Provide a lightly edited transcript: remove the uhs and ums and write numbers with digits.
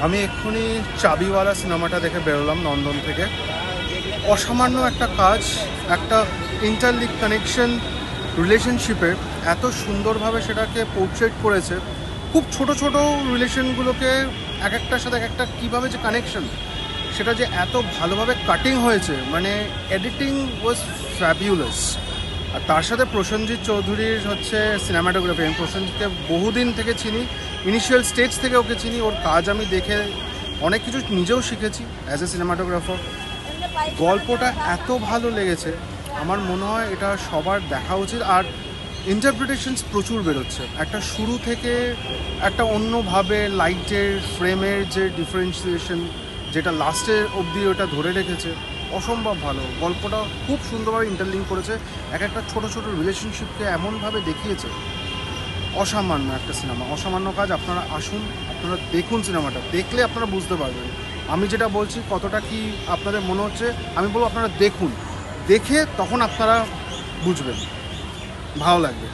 আমি এক্ষুনি চাবিওয়ালা সিনেমাটা দেখে বেরোলাম নন্দন থেকে। অসামান্য একটা কাজ, একটা ইন্টারলিক কানেকশন রিলেশনশিপের এত সুন্দরভাবে সেটাকে পোর্ট্রেট করেছে। খুব ছোট ছোট রিলেশনগুলোকে এক একটার সাথে এক একটা কীভাবে যে কানেকশন, সেটা যে এত ভালোভাবে কাটিং হয়েছে, মানে এডিটিং ওয়াজ ফ্যাবিউলাস। আর তার সাথে প্রসেনজিৎ চৌধুরীর হচ্ছে সিনেমাটোগ্রাফি। আমি প্রসেনজিৎকে বহুদিন থেকে চিনি, ইনিশিয়াল স্টেজ থেকে ওকে চিনি। ওর কাজ আমি দেখে অনেক কিছু নিজেও শিখেছি অ্যাজ এ সিনেমাটোগ্রাফার। গল্পটা এত ভালো লেগেছে, আমার মনে হয় এটা সবার দেখা উচিত। আর ইন্টারপ্রিটেশনস প্রচুর বেরোচ্ছে, একটা শুরু থেকে একটা অন্যভাবে লাইটের ফ্রেমের যে ডিফারেন্সিয়েশন, যেটা লাস্টের অবধি ওটা ধরে রেখেছে, অসম্ভব ভালো। গল্পটা খুব সুন্দরভাবে ইন্টারলিঙ্ক করেছে, এক একটা ছোটো ছোটো রিলেশনশিপকে এমনভাবে দেখিয়েছে। অসামান্য একটা সিনেমা, অসামান্য কাজ। আপনারা আসুন, আপনারা দেখুন সিনেমাটা, দেখলে আপনারা বুঝতে পারবেন আমি যেটা বলছি কতটা কি আপনাদের মনে হচ্ছে। আমি বলবো আপনারা দেখুন, দেখে তখন আপনারা বুঝবেন, ভালো লাগবে।